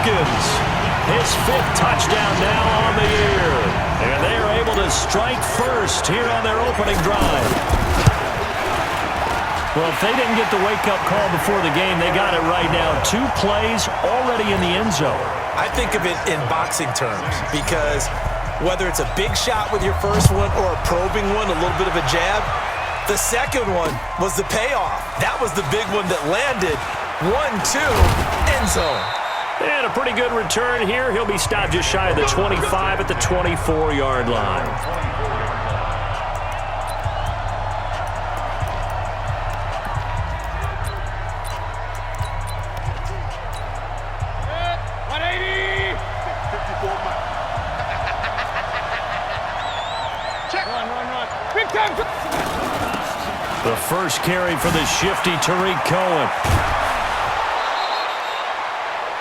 Hopkins. His 5th touchdown now on the year. And they are able to strike first here on their opening drive. Well, if they didn't get the wake-up call before the game, they got it right now. 2 plays already in the end zone. I think of it in boxing terms because whether it's a big shot with your first one or a probing one, a little bit of a jab, the second one was the payoff. That was the big one that landed. 1-2, end zone. And a pretty good return here. He'll be stopped just shy of the 25 at the 24-yard line. The first carry for the shifty Tariq Cohen.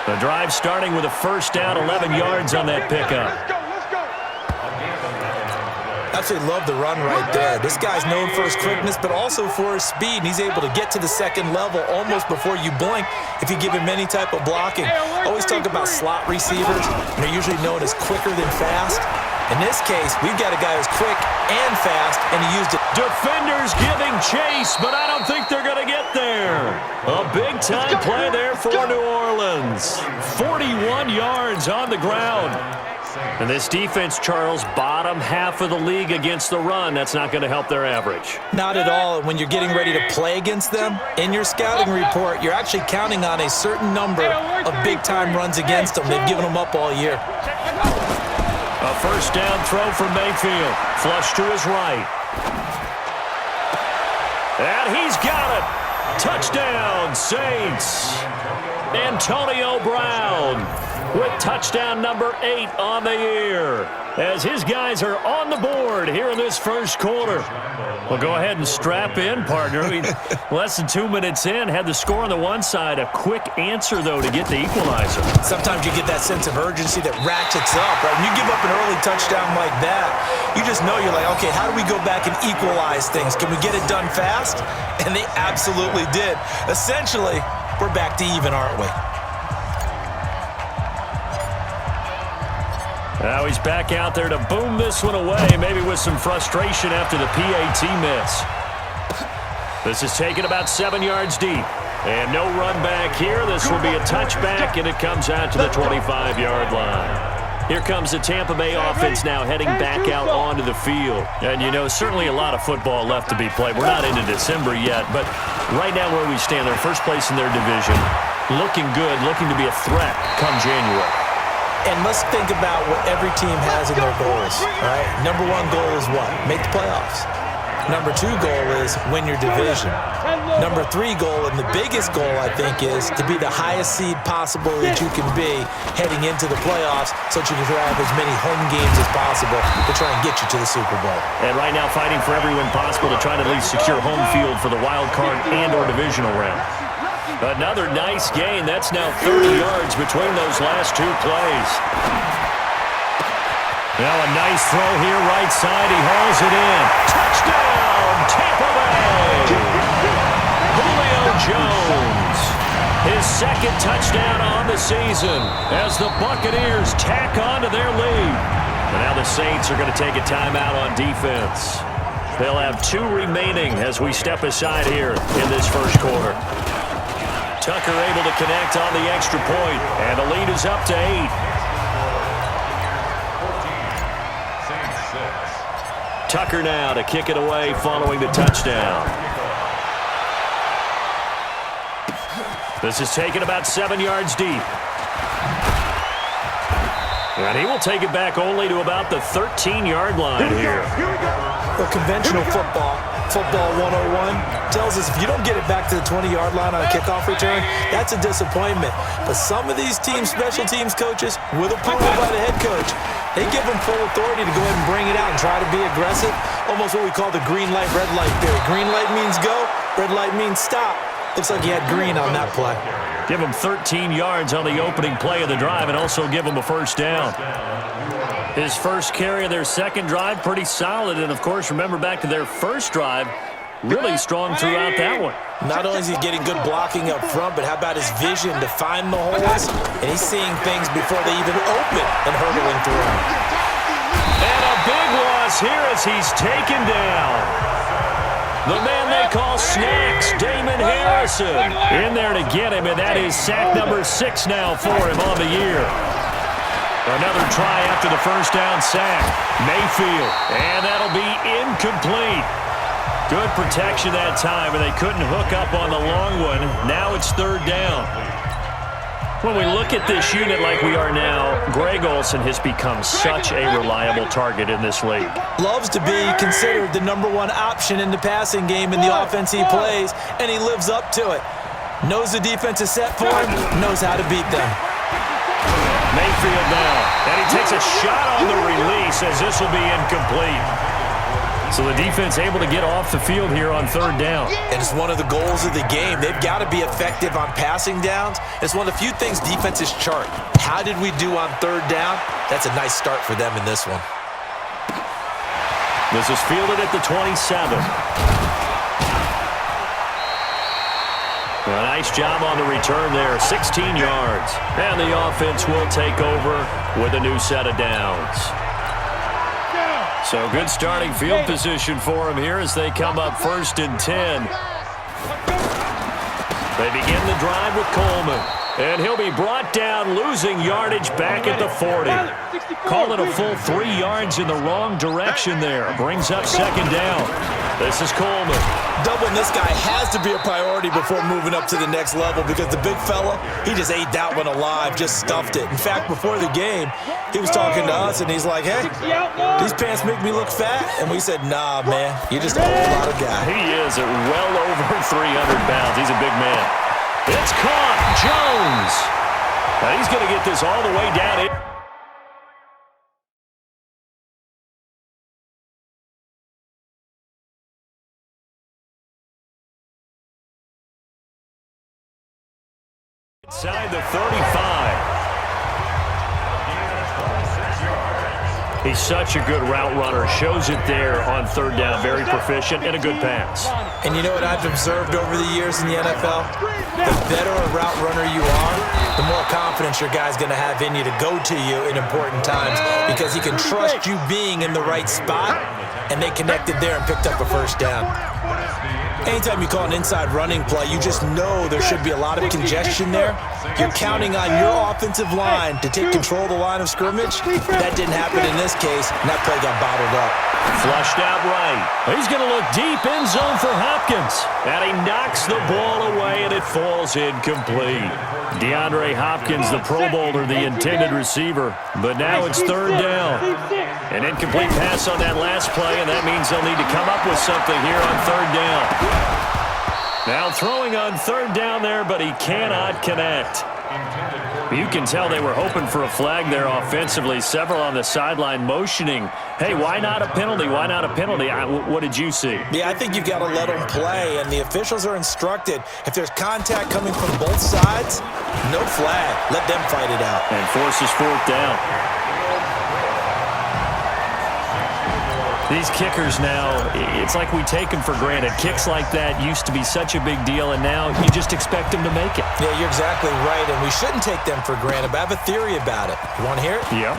The drive starting with a first down, 11 yards on that pickup. Absolutely love the run right there. This guy's known for his quickness, but also for his speed. And he's able to get to the second level almost before you blink if you give him any type of blocking. Always talk about slot receivers. They're usually known as quicker than fast. In this case, we've got a guy who's quick and fast, and he used it. Defenders giving chase, but I don't think they're going to get there. A big-time play there for New Orleans. 41 yards on the ground. And this defense, Charles, bottom half of the league against the run. That's not going to help their average. Not at all. When you're getting ready to play against them, in your scouting report, you're actually counting on a certain number of big-time runs against them. They've given them up all year. A first down throw for Mayfield. Flush to his right. And he's got it. Touchdown, Saints. Antonio Brown with touchdown number 8 on the year, as his guys are on the board here in this first quarter. Well, go ahead and strap in, partner. I mean, less than 2 minutes in, had the score on the one side. A quick answer, though, to get the equalizer. Sometimes you get that sense of urgency that ratchets up, right? When you give up an early touchdown like that, you just know you're like, okay, how do we go back and equalize things? Can we get it done fast? And they absolutely did. Essentially, we're back to even, aren't we? Now he's back out there to boom this one away, maybe with some frustration after the PAT miss. This is taken about 7 yards deep. And no run back here. This will be a touchback, and it comes out to the 25-yard line. Here comes the Tampa Bay offense now heading back out onto the field. And, you know, certainly a lot of football left to be played. We're not into December yet, but right now where we stand, they're first place in their division. Looking good, looking to be a threat come January. And let's think about what every team has in their goals, right? Number 1 goal is what? Make the playoffs. Number 2 goal is win your division. Number 3 goal, and the biggest goal, I think, is to be the highest seed possible that you can be heading into the playoffs so that you can have as many home games as possible to try and get you to the Super Bowl. And right now fighting for every win possible to try to at least secure home field for the wild card and or divisional round. Another nice gain. That's now 30 yards between those last 2 plays. Now a nice throw here, right side. He hauls it in. Touchdown, Tampa Bay! Julio Jones. His 2nd touchdown on the season as the Buccaneers tack on to their lead. And now the Saints are going to take a timeout on defense. They'll have 2 remaining as we step aside here in this first quarter. Tucker able to connect on the extra point, and the lead is up to 8. Tucker now to kick it away following the touchdown. This is taken about 7 yards deep. And he will take it back only to about the 13-yard line here. Well, conventional football 101, tells us if you don't get it back to the 20-yard line on a kickoff return, that's a disappointment. But some of these teams, special teams coaches, with approval by the head coach, they give them full authority to go ahead and bring it out and try to be aggressive. Almost what we call the green light, red light theory. Green light means go, red light means stop. Looks like he had green on that play. Give him 13 yards on the opening play of the drive and also give him a first down. His first carry of their second drive, pretty solid. And, of course, remember back to their first drive, really strong throughout that one. Not only is he getting good blocking up front, but how about his vision to find the holes? And he's seeing things before they even open and hurdling through them. And a big loss here as he's taken down. The man they call Snacks, Damon Harrison, in there to get him, and that is sack number 6 now for him on the year. Another try after the first down sack. Mayfield, and that'll be incomplete. Good protection that time, and they couldn't hook up on the long one. Now it's 3rd down. When we look at this unit like we are now, Greg Olsen has become such a reliable target in this league. Loves to be considered the #1 option in the passing game in the offense he plays, and he lives up to it. Knows the defense is set for him, knows how to beat them. Mayfield now, and he takes a shot on the release as this will be incomplete. So the defense able to get off the field here on 3rd down. And it's one of the goals of the game. They've got to be effective on passing downs. It's one of the few things defenses chart. How did we do on 3rd down? That's a nice start for them in this one. This is fielded at the 27. A nice job on the return there, 16 yards. And the offense will take over with a new set of downs. So good starting field position for him here as they come up 1st and 10. They begin the drive with Coleman. And he'll be brought down, losing yardage back at the 40. Call it a full 3 yards in the wrong direction there. Brings up 2nd down. This is Coleman. Doubling this guy has to be a priority before moving up to the next level because the big fella, he just ate that one alive, just stuffed it. In fact, before the game, he was talking to us, and he's like, hey, these pants make me look fat. And we said, nah, man, you're just a whole lot of guy. He is at well over 300 pounds. He's a big man. It's caught. Jones. Now he's going to get this all the way down. Inside the 35. He's such a good route runner. Shows it there on 3rd down. Very proficient and a good pass. And you know what I've observed over the years in the NFL? The better a route runner you are, the more confidence your guy's going to have in you to go to you in important times because he can trust you being in the right spot, and they connected there and picked up a 1st down. Anytime you call an inside running play, you just know there should be a lot of congestion there. You're counting on your offensive line to take control of the line of scrimmage. That didn't happen in this case, and that play got bottled up. Flushed out right. He's going to look deep end zone for Hopkins. And he knocks the ball away, and it falls incomplete. DeAndre Hopkins, the Pro Bowler, the intended receiver. But now it's 3rd down. An incomplete pass on that last play, and that means they'll need to come up with something here on 3rd down. Now throwing on 3rd down there, but he cannot connect. You can tell they were hoping for a flag there offensively. Several on the sideline motioning, hey, why not a penalty? Why not a penalty? What did you see? Yeah, I think you've got to let them play, and the officials are instructed. If there's contact coming from both sides, no flag. Let them fight it out. And forces 4th down. These kickers now, it's like we take them for granted. Kicks like that used to be such a big deal, and now you just expect them to make it. Yeah, you're exactly right, and we shouldn't take them for granted, but I have a theory about it. You want to hear it? Yeah.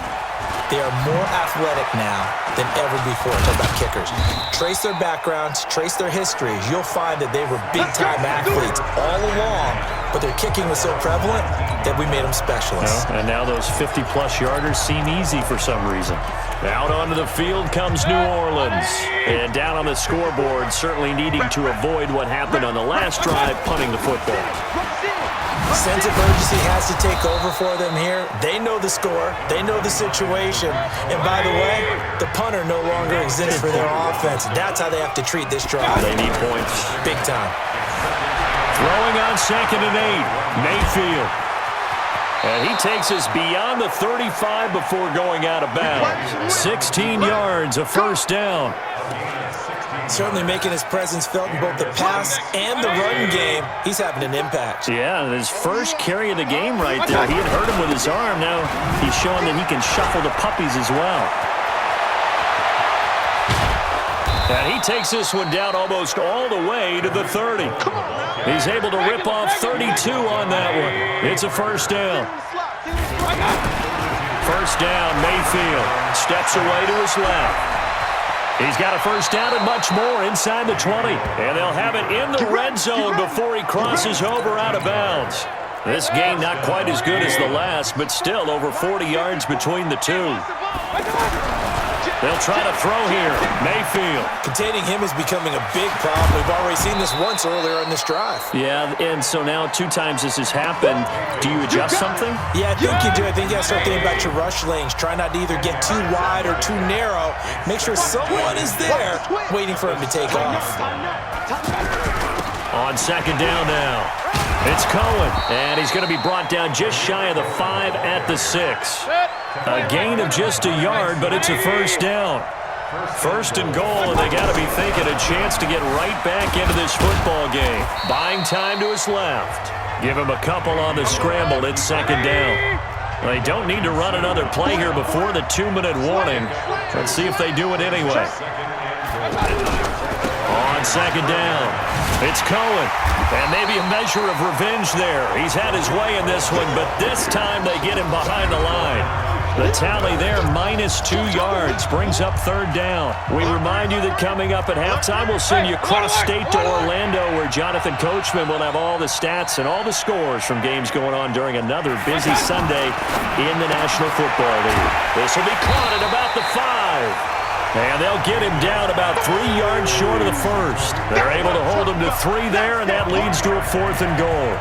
They are more athletic now than ever before. Talk about kickers. Trace their backgrounds, trace their histories. You'll find that they were big-time athletes all along, but their kicking was so prevalent that we made them specialists. And now those 50-plus yarders seem easy for some reason. Out onto the field comes New Orleans. And down on the scoreboard, certainly needing to avoid what happened on the last drive, punting the football. Sense of urgency has to take over for them here. They know the score. They know the situation. And by the way, the punter no longer exists for their offense. That's how they have to treat this drive. They need points. Big time. Throwing on 2nd and 8. Mayfield. And he takes us beyond the 35 before going out of bounds. 16 yards, a 1st down. Certainly making his presence felt in both the pass and the run game. He's having an impact. Yeah, his first carry of the game right there. He had hurt him with his arm. Now he's showing that he can shuffle the puppies as well. And he takes this one down almost all the way to the 30. He's able to rip off 32 on that one. It's a first down. First down, Mayfield steps away to his left. He's got a first down and much more inside the 20. And they'll have it in the red zone before he crosses over out of bounds. This game not quite as good as the last, but still over 40 yards between the two. They'll try to throw here. Mayfield. Containing him is becoming a big problem. We've already seen this once earlier in this drive. Yeah, and so now 2 times this has happened. Do you adjust something? Yeah, I think you do. I think you got to start thinking about your rush lanes. Try not to either get too wide or too narrow. Make sure someone is there waiting for him to take off. On second down now. It's Cohen, and he's going to be brought down just shy of the 5 at the 6. A gain of just a yard, but it's a first down. First and goal, and they got to be thinking a chance to get right back into this football game. Buying time to his left. Give him a couple on the scramble. It's second down. They don't need to run another play here before the 2-minute warning. Let's see if they do it anyway. On second down, it's Cohen. And maybe a measure of revenge there. He's had his way in this one, but this time they get him behind the line. The tally there, -2 yards, brings up third down. We remind you that coming up at halftime, we'll send you cross-state to Orlando, where Jonathan Coachman will have all the stats and all the scores from games going on during another busy Sunday in the National Football League. This will be caught at about the 5. And they'll get him down about 3 yards short of the first. They're able to hold him to 3 there, and that leads to a 4th and goal.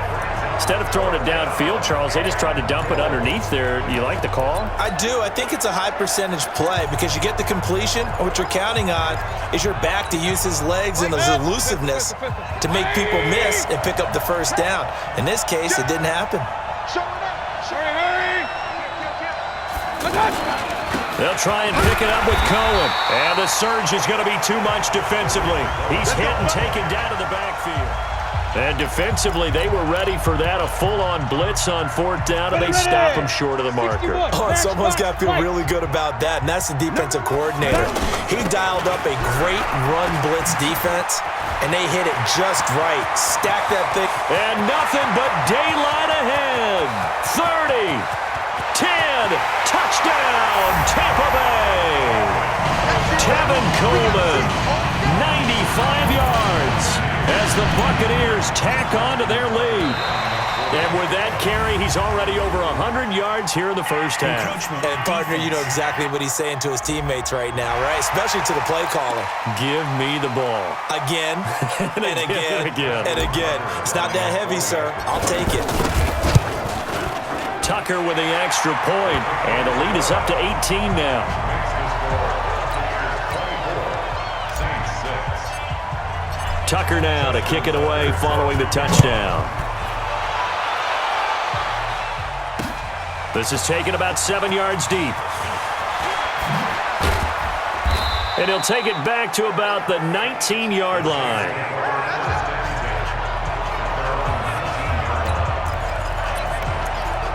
Instead of throwing it downfield, Charles, they just tried to dump it underneath there. Do you like the call? I do. I think it's a high-percentage play because you get the completion. What you're counting on is your back to use his legs and his elusiveness to make people miss and pick up the first down. In this case, it didn't happen. They'll try and pick it up with Cohen. And the surge is going to be too much defensively. He's hit and taken down to the backfield. And defensively, they were ready for that, a full-on blitz on 4th down, and they stop him short of the marker. Oh, and someone's got to feel really good about that, and that's the defensive coordinator. He dialed up a great run blitz defense, and they hit it just right. Stack that thing. And nothing but daylight ahead. 30, 10, touchdown, Tampa Bay. Tevin Coleman, 95 yards. As the Buccaneers tack on to their lead. And with that carry, he's already over 100 yards here in the first half. And, partner, you know exactly what he's saying to his teammates right now, right? Especially to the play caller. Give me the ball. Again, and again, again. and again. It's not that heavy, sir. I'll take it. Tucker with the extra point, and the lead is up to 18 now. Tucker now to kick it away following the touchdown. This is taken about 7 yards deep. And he'll take it back to about the 19-yard line.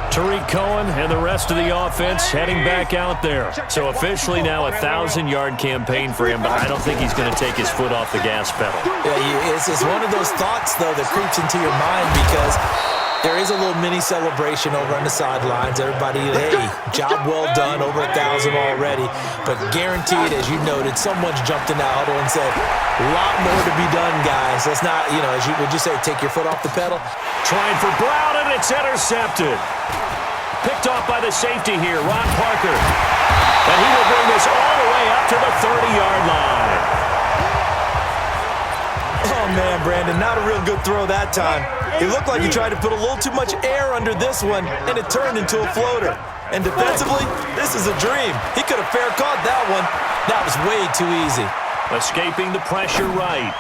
Tariq Cohen and the rest of the offense heading back out there. So officially now a 1,000-yard campaign for him, but I don't think he's going to take his foot off the gas pedal. Yeah, it's one of those thoughts, though, that creeps into your mind because there is a little mini celebration over on the sidelines. Everybody, hey, job well done, over 1,000 already. But guaranteed, as you noted, someone's jumped in that huddle and said, a lot more to be done, guys. Let's not, as you would you say, take your foot off the pedal? Trying for Brown, and it's intercepted. Picked off by the safety here, Ron Parker. And he will bring this all the way up to the 30-yard line. Oh, man, Brandon, not a real good throw that time. It looked like he tried to put a little too much air under this one, and it turned into a floater. And defensively, this is a dream. He could have fair caught that one. That was way too easy. Escaping the pressure right.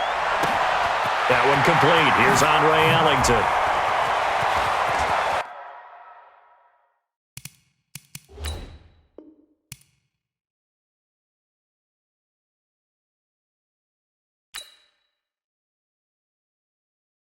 That one complete. Here's Andre Ellington.